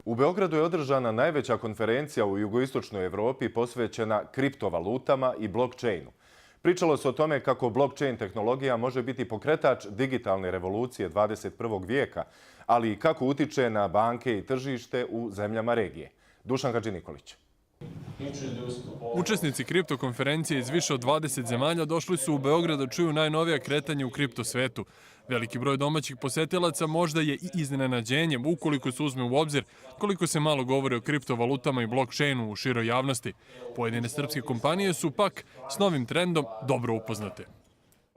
U Beogradu je održana najveća konferencija u jugoistočnoj Evropi posvećena kriptovalutama i blockchainu. Pričalo se o tome kako blockchain tehnologija može biti pokretač digitalne revolucije 21. vijeka, ali i kako utiče na banke i tržište u zemljama regije. Dušan Hadži-Nikolić. Učesnici kriptokonferencije iz više od 20 zemalja došli su u Beograd da čuju najnovija kretanja u kriptosvetu. Veliki broj domaćih posetilaca možda je i iznenađenjem ukoliko se uzme u obzir koliko se malo govori o kriptovalutama i blockchainu u široj javnosti. Pojedine srpske kompanije su pak s novim trendom dobro upoznate.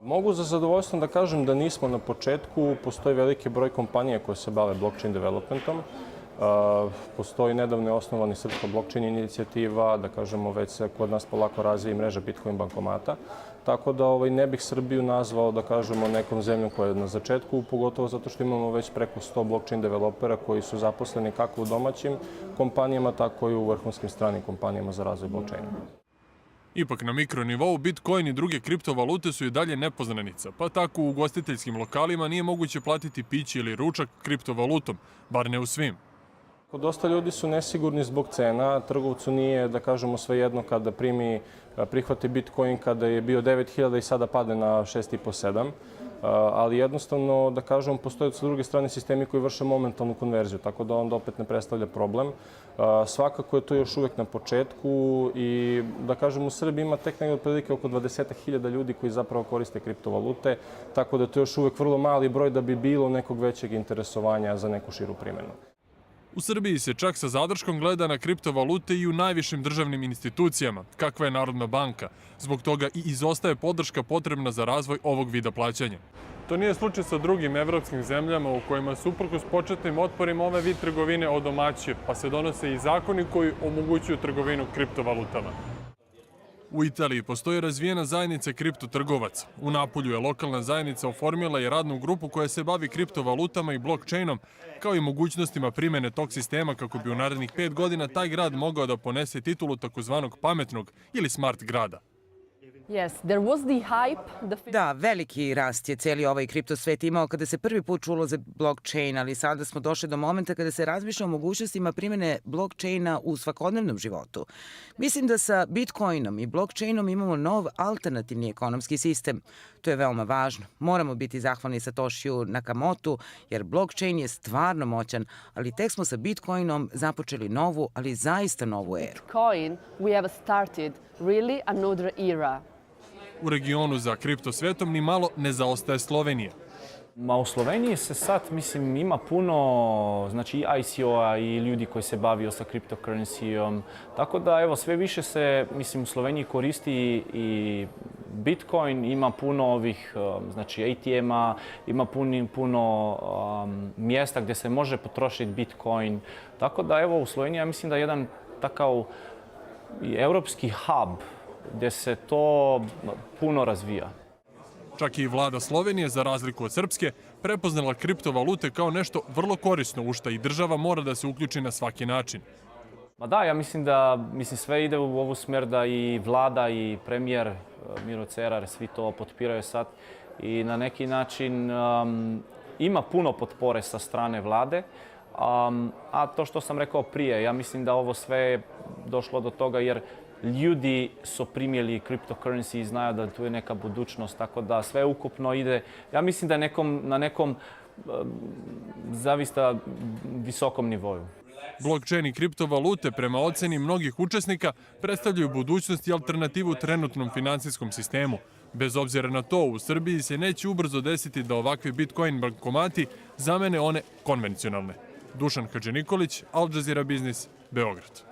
Mogu za zadovoljstvo da kažem da nismo na početku. Postoji veliki broj kompanija koje se bave blockchain developmentom. Postoji nedavno osnovani srpska blockchain inicijativa, da kažemo već se kod nas polako razvija i mreža Bitcoin bankomata. Tako da ne bih Srbiju nazvao, da kažemo, nekom zemljom koja je na začetku, pogotovo zato što imamo već preko 100 blockchain developera koji su zaposleni kako u domaćim kompanijama, tako i u vrhunskim stranim kompanijama za razvoj blockchaina. Ipak na mikronivou Bitcoin i druge kriptovalute su i dalje nepoznanica, pa tako u ugostiteljskim lokalima nije moguće platiti piće ili ručak kriptovalutom, bar ne u svim. Dosta ljudi su nesigurni zbog cena. Trgovcu nije, da kažemo, svejedno kada prihvati Bitcoin kada je bio 9.000 i sada pade na 6.500-7. Ali jednostavno, da kažemo, postoje sa druge strane sistemi koji vrše momentalnu konverziju, tako da onda opet ne predstavlja problem. Svakako je to još uvek na početku i, da kažemo, u Srbiji ima tek negdje otprilike oko 20.000 ljudi koji zapravo koriste kriptovalute, tako da je to još uvek vrlo mali broj da bi bilo nekog većeg interesovanja za neku širu primjenu. U Srbiji se čak sa zadrškom gleda na kriptovalute i u najvišim državnim institucijama, kakva je Narodna banka. Zbog toga i izostaje podrška potrebna za razvoj ovog vida plaćanja. To nije slučaj sa drugim evropskim zemljama u kojima su uprkos početnim otporima ove vid trgovine odomaćuje, pa se donose i zakoni koji omogućuju trgovinu kriptovalutama. U Italiji postoji razvijena zajednica kriptotrgovaca. U Napolju je lokalna zajednica oformila i radnu grupu koja se bavi kriptovalutama i blockchainom, kao i mogućnostima primjene tog sistema kako bi u narednih 5 godina taj grad mogao da ponese titulu takozvanog pametnog ili smart grada. Da, veliki rast je cijeli ovaj kriptosvet imao kada se prvi put čulo za blockchain, ali sada smo došli do momenta kada se razmišlja o mogućnostima primjene blockchaina u svakodnevnom životu. Mislim da sa Bitcoinom i blockchainom imamo nov alternativni ekonomski sistem. To je veoma važno. Moramo biti zahvalni Satoshiju Nakamotu, jer blockchain je stvarno moćan, ali tek smo sa Bitcoinom započeli novu, ali zaista novu eru. Bitcoin, we have started really another era. U regionu za kriptosvetom ni malo ne zaostaje Slovenija. U Sloveniji se sad, mislim, ima puno, znači i ICO-a i ljudi koji se bavio sa cryptocurrency-om. Tako da, evo, sve više se, mislim, u Sloveniji koristi i Bitcoin, ima puno ovih, znači, ATM-a, ima puno mjesta gdje se može potrošiti Bitcoin. Tako da, evo, u Sloveniji, ja mislim da je jedan takav i europski hub gdje se to puno razvija. Čak i vlada Slovenije, za razliku od Srpske, prepoznala kriptovalute kao nešto vrlo korisno, u šta i država mora da se uključi na svaki način. Da, ja mislim da sve ide u ovu smjer da i vlada i premijer Miro Cerar, svi to potpiraju sad i na neki način ima puno potpore sa strane vlade. A to što sam rekao prije, ja mislim da ovo sve je došlo do toga jer ljudi su primjeli cryptocurrency i znaju da tu je neka budućnost, tako da sve ukupno ide. Ja mislim da je na nekom zaista visokom nivoju. Blockchain i kriptovalute, prema oceni mnogih učesnika, predstavljaju budućnost i alternativu trenutnom finansijskom sistemu. Bez obzira na to, u Srbiji se neće ubrzo desiti da ovakvi Bitcoin bankomati zamene one konvencionalne. Dušan Hadži-Nikolić, Al Jazeera Biznis, Beograd.